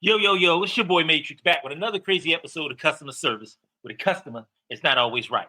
Yo, yo, yo, it's your boy Matrix back with another crazy episode of customer service where the customer is not always right.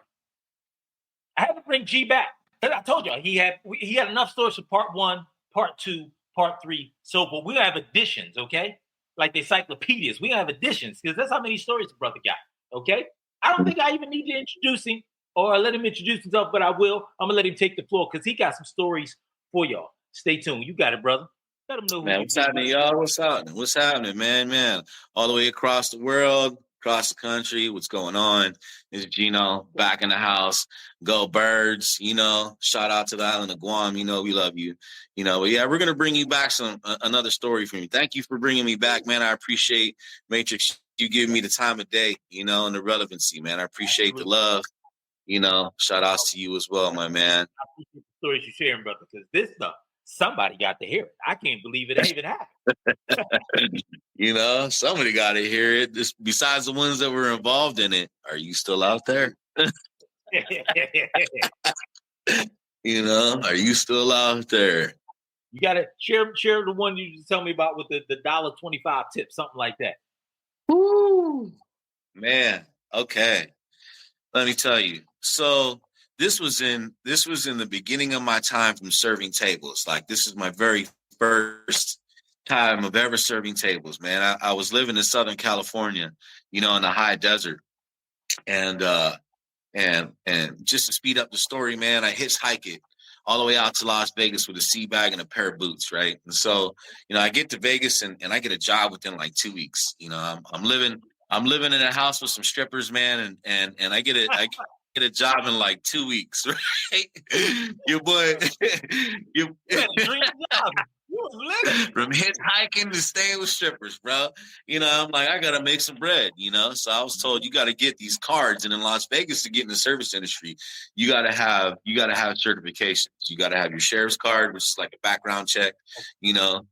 I had to bring G back. I told y'all he had enough stories for part one, part two, part three, so forth. We're gonna have additions, okay? Like the encyclopedias. We're gonna have additions because that's how many stories the brother got. Okay. I don't think I even need to introduce him or let him introduce himself, but I will. I'm gonna let him take the floor because he got some stories for y'all. Stay tuned. You got it, brother. Let him know who Man, you what's be. happening, y'all? What's happening? What's happening, man? All the way across the world, across the country. What's going on? It's Geno back in the house. Go Birds, Shout out to the island of Guam. We love you. But yeah, we're gonna bring you back another story from you. Thank you for bringing me back, man. I appreciate Matrix. You giving me the time of day, and the relevancy, man. I appreciate the love. Shout outs to you as well, my man. I appreciate the stories you're sharing, brother, because this stuff, somebody got to hear it. I can't believe it even happened. Somebody got to hear it. Besides the ones that were involved in it, are you still out there? Are you still out there? You got to share the one you just tell me about with the $1.25 tip, something like that. Woo, man. Okay, let me tell you. So this was in the beginning of my time from serving tables. Like, this is my very first time of ever serving tables, man. I was living in Southern California, in the high desert. And just to speed up the story, man, I hitchhike it all the way out to Las Vegas with a sea bag and a pair of boots, right? And so, I get to Vegas and I get a job within like 2 weeks. I'm living in a house with some strippers, man, and I get a job in like 2 weeks, right? Your boy, from hitchhiking to staying with strippers, bro. I'm like, I gotta make some bread, So I was told you gotta get these cards, and in Las Vegas to get in the service industry, you gotta have certifications. You gotta have your sheriff's card, which is like a background check, and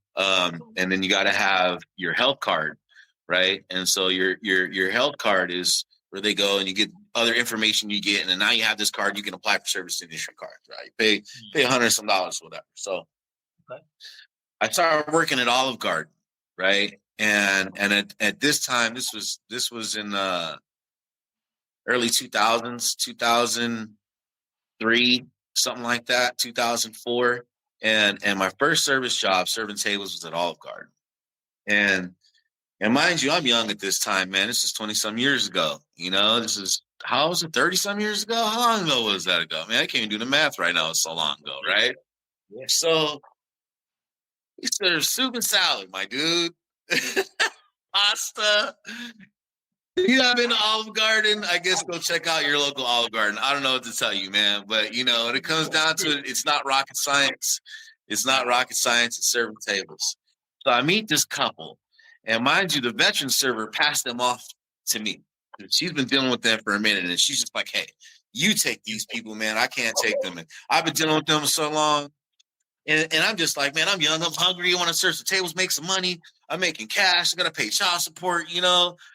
then you gotta have your health card, right? And so your health card is where they go and you get other information you get, and then now you have this card, you can apply for service industry cards, right? You pay $100 some, whatever. So I started working at Olive Garden, right? And at this time, this was in early 2000s, 2003, something like that, 2004. And my first service job serving tables was at Olive Garden. And mind you, I'm young at this time, man. This is 20-some years ago. This is, how was it, 30-some years ago? How long ago was that ago? Man, I can't even do the math right now. It's so long ago, right? Yeah. So we serve soup and salad, my dude. Pasta. I've been to Olive Garden. I guess go check out your local Olive Garden. I don't know what to tell you, man. But, when it comes down to it, it's not rocket science. It's not rocket science. It's serving tables. So I meet this couple. And mind you, the veteran server passed them off to me. She's been dealing with them for a minute. And she's just like, hey, you take these people, man. I can't take them. And I've been dealing with them so long. And I'm just like, man, I'm young, I'm hungry, I want to serve some tables, make some money. I'm making cash, I got to pay child support,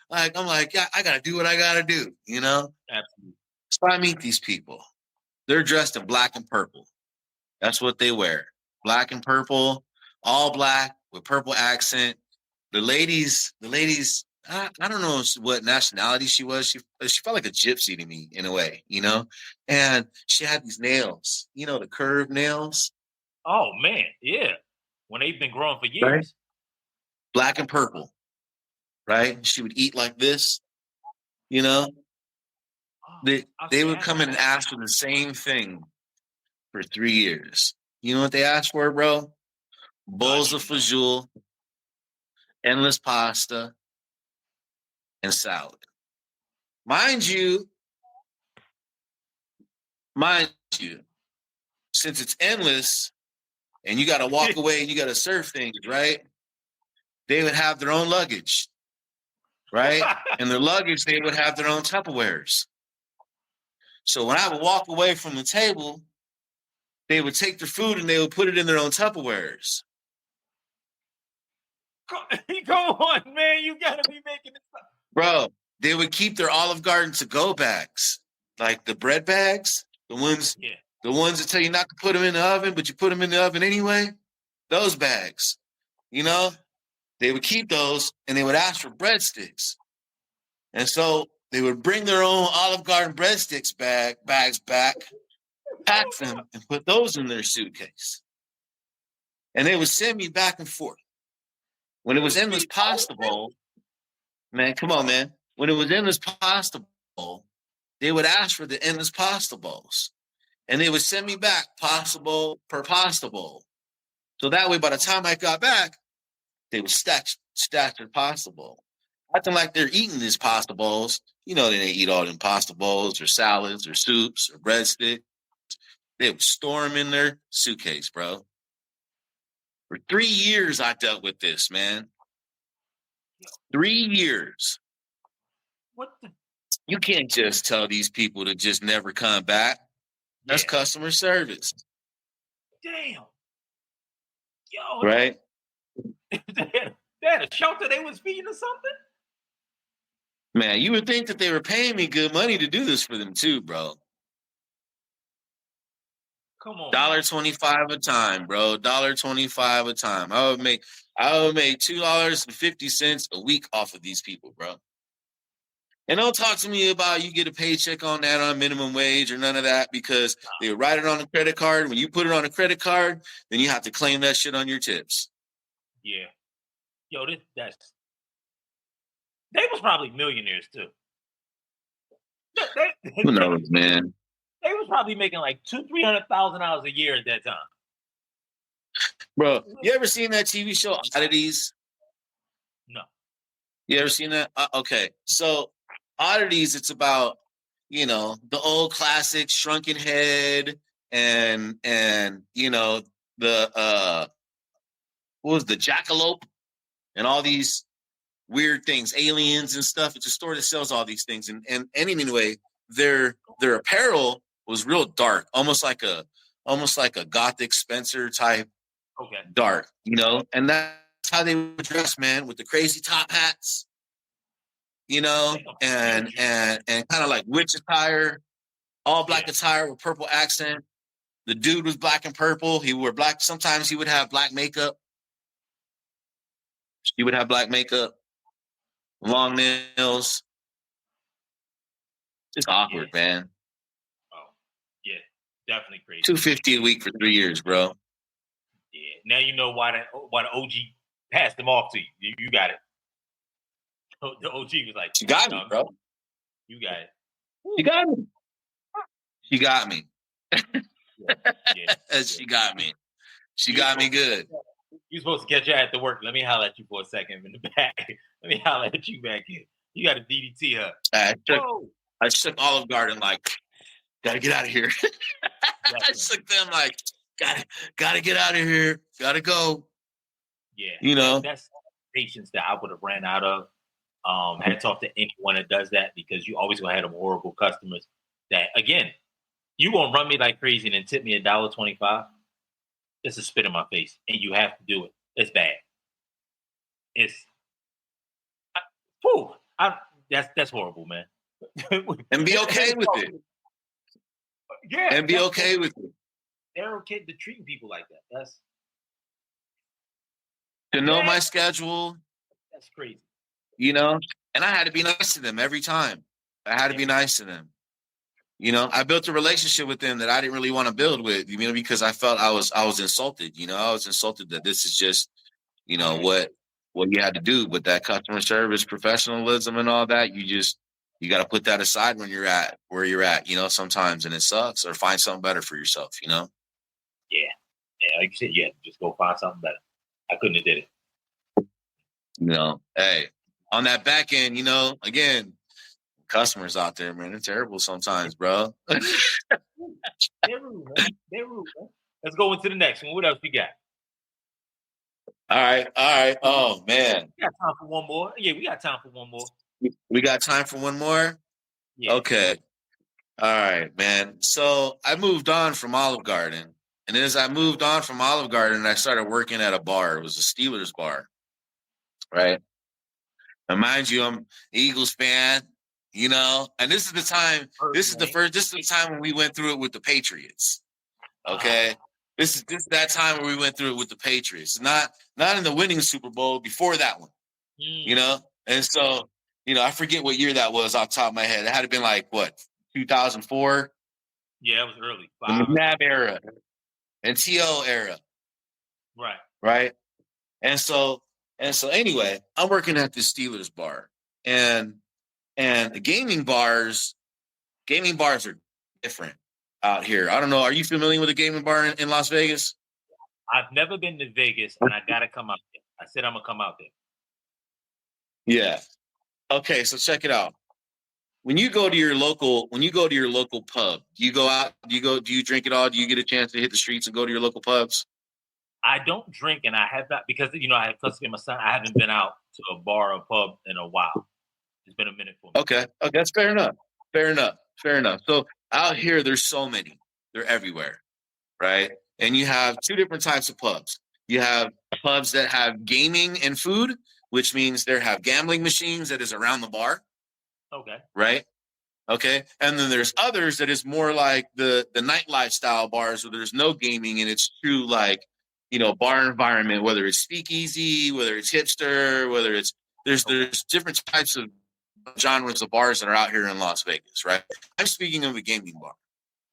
Like, I'm like, yeah, I got to do what I got to do, Absolutely. So I meet these people. They're dressed in black and purple. That's what they wear. Black and purple, all black with purple accent. The ladies, I don't know what nationality she was. She felt like a gypsy to me in a way, And she had these nails, the curved nails. Oh man, yeah. When they've been growing for years. Right? Black and purple, right? She would eat like this, They would come in and ask for the same thing for 3 years. You know what they asked for, bro? Bowls of fajoule, endless pasta, and salad. Mind you, since it's endless and you got to walk away and you got to serve things, right? They would have their own luggage, right? And their luggage, they would have their own Tupperwares. So when I would walk away from the table, they would take their food and they would put it in their own Tupperwares. Go on, man. You got to be making this up. Bro, they would keep their Olive Garden to-go bags, like the bread bags, the ones that tell you not to put them in the oven, but you put them in the oven anyway. Those bags, they would keep those and they would ask for breadsticks. And so they would bring their own Olive Garden breadsticks bags back, pack them, and put those in their suitcase. And they would send me back and forth. When it was endless pasta bowl, man, come on, man. When it was endless pasta bowl, they would ask for the endless pasta bowls. And they would send me back pasta bowl per pasta bowl. So that way, by the time I got back, they would stack their pasta bowl. Acting like they're eating these pasta bowls. You know, they eat all them pasta bowls or salads or soups or breadsticks. They would store them in their suitcase, bro. For 3 years, I dealt with this, man. 3 years. What the? You can't just tell these people to just never come back. That's customer service. Damn. Yo. Right? They had a shelter they was feeding or something? Man, you would think that they were paying me good money to do this for them too, bro. Come on. $1.25 a time, bro. $1.25 a time. I would make $2.50 a week off of these people, bro. And don't talk to me about you get a paycheck on that on minimum wage or none of that, because they would write it on a credit card. When you put it on a credit card, then you have to claim that shit on your tips. Yeah. Yo, they was probably millionaires too. Who knows, man? They was probably making like $200,000-$300,000 a year at that time. Bro, you ever seen that TV show Oddities? No. You ever seen that? Okay, so Oddities, it's about, you know, the old classic Shrunken Head and you know, the what was the Jackalope and all these weird things, aliens and stuff. It's a store that sells all these things. And anyway, their apparel was real dark, almost like a Gothic Spencer type dark, you know, and that's how they would dress, man, with the crazy top hats, you know, and kind of like witch attire, all black attire with purple accent. The dude was black and purple. He wore black. Sometimes he would have black makeup. She would have black makeup, long nails. Just awkward, man. Oh, yeah, definitely crazy. $250 a week for 3 years, bro. Yeah. Now you know why the OG passed them off to you. You got it. The OG was like, "She got me, bro. You got it. She got me. She got me. Yeah. She got me. She got me good." You're supposed to catch her at the work. Let me holler at you for a second in the back. Let me holler at you back here. You got to DDT her. I shook Olive Garden like, gotta get out of here. I shook them like, gotta get out of here. Gotta go. Yeah. You know. That's patience that I would have ran out of. Had talked to anyone that does that, because you always gonna have them horrible customers that, again, you gonna run me like crazy and then tip me $1.25. It's a spit in my face, and you have to do it. It's bad. That's horrible, man. And be okay with it. Yeah, and be okay with it. They're okay to treating people like that. That's to know my schedule. That's crazy. You know, and I had to be nice to them every time. I had to be nice to them. You know, I built a relationship with them that I didn't really want to build with, you know, because I felt I was insulted. You know, I was insulted that this is just, you know, what you had to do with that customer service, professionalism, and all that. You got to put that aside when you're at where you're at, you know, sometimes, and it sucks, or find something better for yourself, you know? Yeah. Like you said, you had to just go find something better. I couldn't have did it. You know, hey, on that back end, you know, again, customers out there, man, they're terrible sometimes, bro. They're rude, man. Let's go into the next one. What else we got? All right. Oh, man. We got time for one more. Yeah, we got time for one more. We got time for one more? Yeah. Okay. All right, man. So I moved on from Olive Garden. And as I moved on from Olive Garden, I started working at a bar. It was a Steelers bar, right? And mind you, I'm an Eagles fan, you know? And this is the time, this is the time when we went through it with the Patriots, okay? This is that time where we went through it with the Patriots. Not in the winning Super Bowl, before that one. You know? And so, I forget what year that was off the top of my head. It had to been like, what, 2004? Yeah, it was early. The McNabb era and TL era. Right. Right? And so anyway, I'm working at the Steelers bar. And the gaming bars are different out here. I don't know. Are you familiar with a gaming bar in Las Vegas? I've never been to Vegas, and I gotta come out there. I said I'm gonna come out there. Yeah. Okay, so check it out. When you go to your local pub, do you go out? Do you drink it all? Do you get a chance to hit the streets and go to your local pubs? I don't drink, and I have not, because I have custody of my son. I haven't been out to a bar or pub in a while. It's been a minute for me. Okay, that's fair enough. So out here, there's so many. They're everywhere, right? And you have two different types of pubs. You have pubs that have gaming and food, which means they have gambling machines that is around the bar. Okay. Right? Okay. And then there's others that is more like the nightlife style bars where there's no gaming and it's true like, bar environment, whether it's speakeasy, whether it's hipster, whether it's there's different types of genres of bars that are out here in Las Vegas, right? I'm speaking of a gaming bar,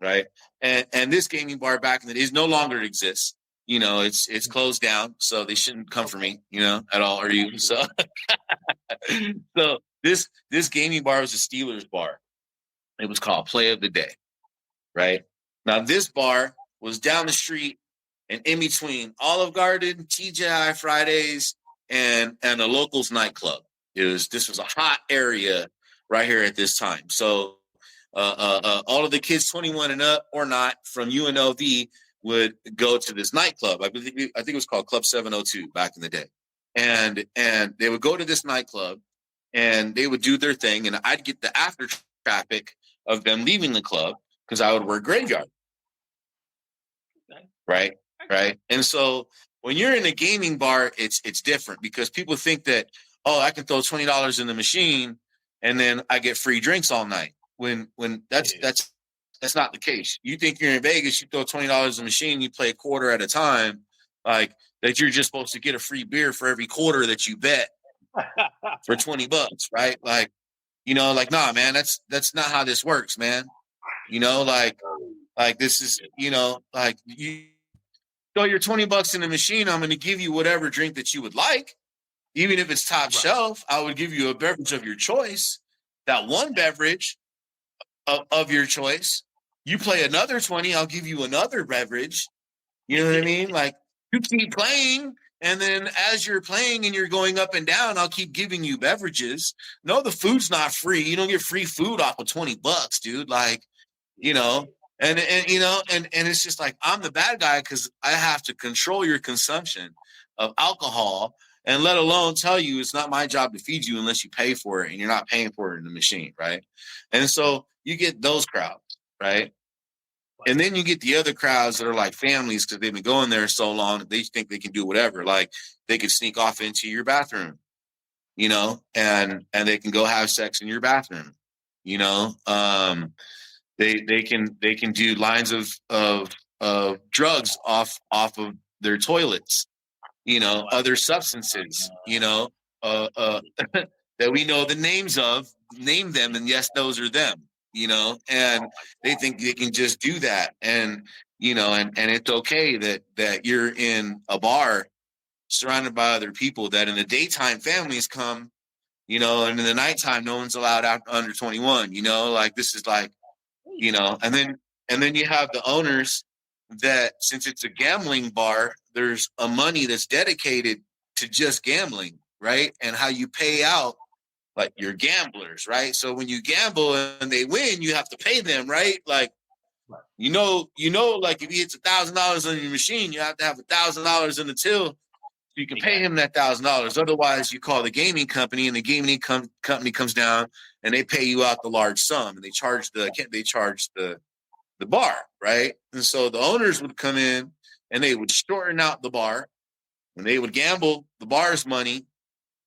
right? And this gaming bar back in the days no longer exists. It's closed down, so they shouldn't come for me, at all. Are you? So so this gaming bar was a Steelers bar. It was called Play of the Day, right? Now, this bar was down the street and in between Olive Garden, TGI Fridays, and a locals nightclub. This was a hot area right here at this time. So all of the kids 21 and up or not from UNLV would go to this nightclub. I think it was called Club 702 back in the day. And they would go to this nightclub and they would do their thing. And I'd get the after traffic of them leaving the club because I would work graveyard. Right. And so when you're in a gaming bar, it's different because people think that, I can throw $20 in the machine and then I get free drinks all night. When that's not the case. You think you're in Vegas, you throw $20 in the machine, you play a quarter at a time, like that you're just supposed to get a free beer for every quarter that you bet for $20, right? Like, nah, man, that's not how this works, man. Like this is, like you throw your $20 in the machine, I'm going to give you whatever drink that you would like. Even if it's top shelf, I would give you a beverage of your choice. That one beverage of your choice, you play another 20, I'll give you another beverage. You know what I mean? Like you keep playing. And then as you're playing and you're going up and down, I'll keep giving you beverages. No, the food's not free. You don't get free food off of $20, dude. Like, and it's just like, I'm the bad guy because I have to control your consumption of alcohol and let alone tell you it's not my job to feed you unless you pay for it and you're not paying for it in the machine. Right. And so you get those crowds. Right. And then you get the other crowds that are like families because they've been going there so long that they think they can do whatever. Like they could sneak off into your bathroom, and they can go have sex in your bathroom, They can do lines of drugs off of their toilets, other substances, that we know the names of, name them, and yes, those are them. And they think they can just do that. And, and it's okay that you're in a bar surrounded by other people that in the daytime families come, and in the nighttime, no one's allowed out under 21, like this is like, and then you have the owners that since it's a gambling bar, there's a money that's dedicated to just gambling. Right. And how you pay out. Like you're gamblers, right? So when you gamble and they win, you have to pay them, right? Like, like if he hits $1,000 on your machine, you have to have $1,000 in the till so you can pay him that $1,000. Otherwise, you call the gaming company, and the gaming company comes down and they pay you out the large sum, and they charge the bar, right? And so the owners would come in and they would shorten out the bar, and they would gamble the bar's money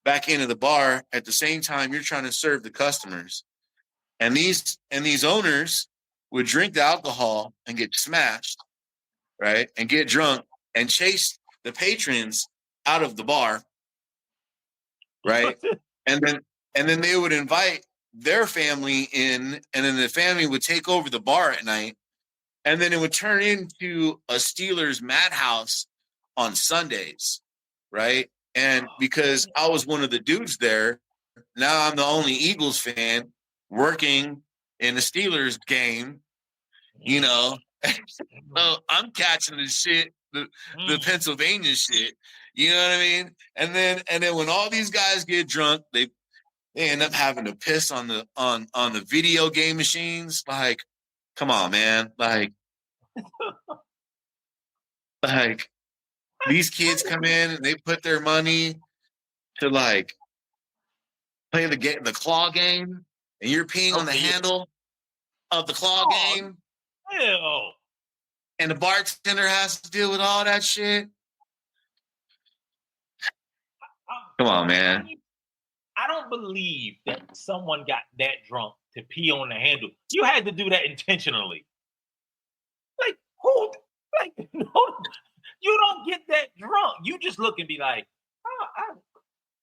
back into the bar at the same time you're trying to serve the customers. And these owners would drink the alcohol and get smashed. right, and get drunk and chase the patrons out of the bar, right, and then they would invite their family in, and then the family would take over the bar at night, and then it would turn into a Steelers madhouse on Sundays, right? And because I was one of the dudes there, now I'm the only Eagles fan working in the Steelers game, you know. So I'm catching the shit, the Pennsylvania shit, you know what I mean? And then when all these guys get drunk, they end up having to piss on the video game machines. Like, come on, man. Like these kids come in and they put their money to like play the claw game, and you're peeing on the handle of the claw game. Hell. And the bartender has to deal with all that shit. Come on, man. I don't believe that someone got that drunk to pee on the handle. You had to do that intentionally. Like, who? Like, no, you don't get that drunk. You just look and be like, oh,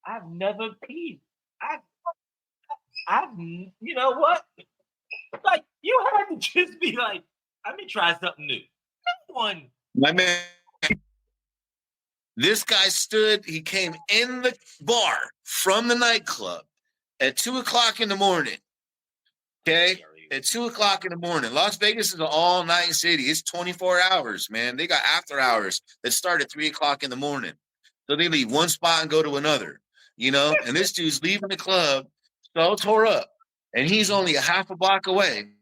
I've never peed. I've, you know what? Like, you had to just be like, let me try something new. No one. My man, this guy stood, he came in the bar from the nightclub at 2:00 in the morning. Okay? At 2:00 in the morning. Las Vegas is an all-night city. It's 24 hours, man. They got after hours that start at 3:00 in the morning. So they leave one spot and go to another, you know? And this dude's leaving the club so tore up. And he's only a half a block away.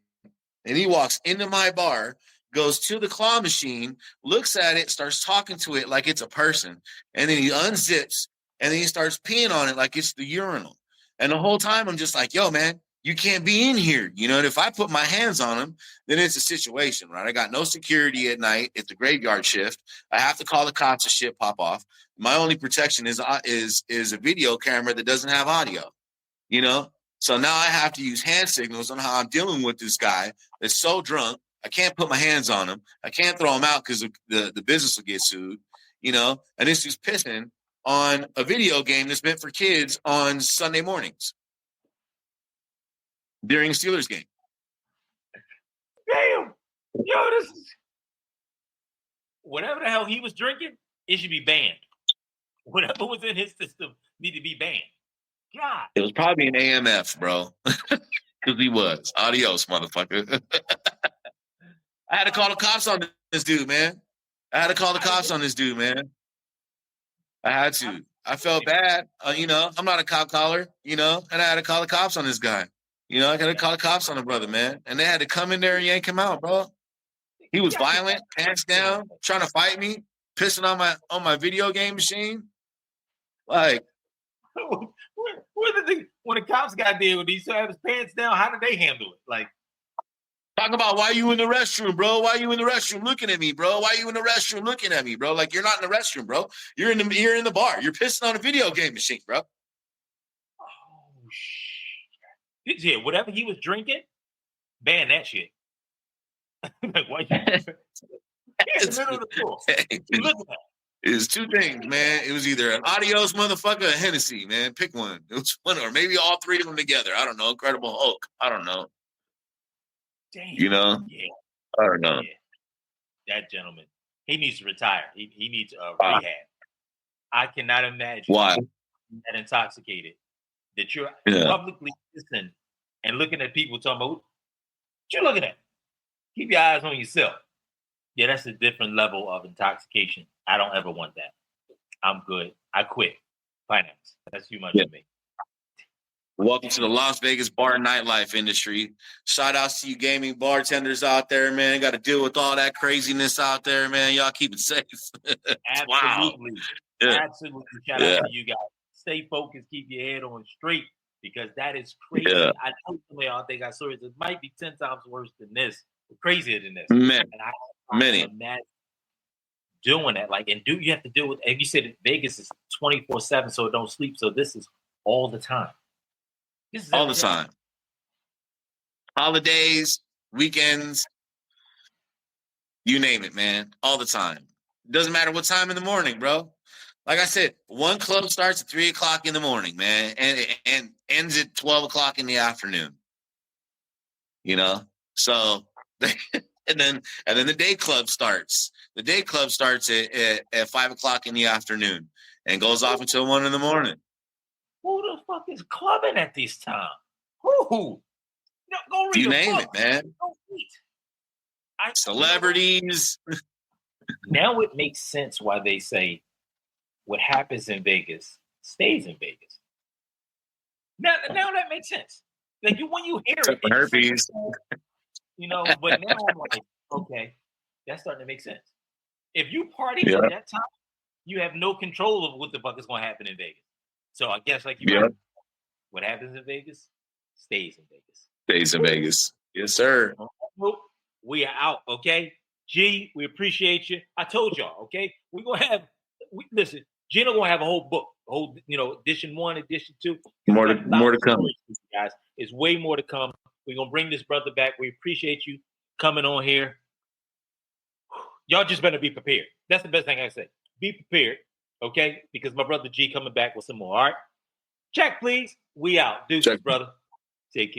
And he walks into my bar, goes to the claw machine, looks at it, starts talking to it like it's a person. And then he unzips and then he starts peeing on it like it's the urinal. And the whole time I'm just like, yo, man, you can't be in here. You know, and if I put my hands on him, then it's a situation, right? I got no security at night. It's a graveyard shift. I have to call the cops if shit pop off. My only protection is a video camera that doesn't have audio, you know? So now I have to use hand signals on how I'm dealing with this guy that's so drunk. I can't put my hands on him. I can't throw him out because the business will get sued, you know? And this is pissing on a video game that's meant for kids on Sunday mornings during a Steelers game. Damn. Yo, this is... Whatever the hell he was drinking, it should be banned. Whatever was in his system need to be banned. God. It was probably an AMF, bro. Because he was. Adios, motherfucker. I had to call the cops on this dude, man. I had to. I felt bad. You know, I'm not a cop caller, you know, and I had to call the cops on this guy. You know, I got to call the cops on the brother, man. And they had to come in there and yank him out, bro. He was violent, pants down, trying to fight me, pissing on my video game machine. Like, when the cops got there with these, have his pants down, how did they handle it? Like, talk about why you in the restroom, bro? Why you in the restroom looking at me, bro? Why you in the restroom looking at me, bro? Like, you're not in the restroom, bro. You're in the bar. You're pissing on a video game machine, bro. Oh shit! Yeah, whatever he was drinking, ban that shit. Like, why you? In the middle of the floor. Look at that. It was two things, man. It was either an Adios motherfucker or Hennessy, man. Pick one. It was one, or maybe all three of them together. I don't know. Incredible Hulk. I don't know. Damn. You know? Yeah. I don't know. Yeah. That gentleman, he needs to retire. He needs rehab. I cannot imagine why that intoxicated that you're publicly listening and looking at people talking about what you looking at. Keep your eyes on yourself. Yeah, that's a different level of intoxication. I don't ever want that. I'm good. I quit finance. That's too much for me. Welcome to the Las Vegas bar nightlife industry. Shout outs to you gaming bartenders out there, man. Got to deal with all that craziness out there, man. Y'all keep it safe. Absolutely. Wow. Yeah. Absolutely. Shout out to you guys. Stay focused. Keep your head on straight because that is crazy. Yeah. I know some of y'all think I saw it. It might be 10 times worse than this, crazier than this. Many. And I imagine doing that. Like, and you have to deal with, and you said Vegas is 24/7, so it don't sleep. So this is all the time. All the time. Holidays, weekends. You name it, man. All the time. Doesn't matter what time in the morning, bro. Like I said, one club starts at 3:00 in the morning, man, and ends at 12:00 in the afternoon. You know, so and then the day club starts. The day club starts at 5:00 in the afternoon and goes off until 1 in the morning. Who the fuck is clubbing at this time? Who? No, go read You a name book. it, man. Go eat. Celebrities. Now it makes sense why they say what happens in Vegas stays in Vegas. Now that makes sense. Like when you hear it, Herpes. you know. But now I'm like, okay, that's starting to make sense. If you party at that time, you have no control of what the fuck is going to happen in Vegas. So I guess like you, what happens in Vegas stays in Vegas. Stays in Vegas. Yes, sir. We are out. Okay, G, we appreciate you. I told y'all. Okay, we're gonna have. Listen, Geno gonna have a whole book, edition 1, edition 2. More to come, guys. It's way more to come. We're gonna bring this brother back. We appreciate you coming on here. Y'all just better be prepared. That's the best thing I say. Be prepared, okay? Because my brother G coming back with some more. All right, check please. We out. Deuces, brother. Take care.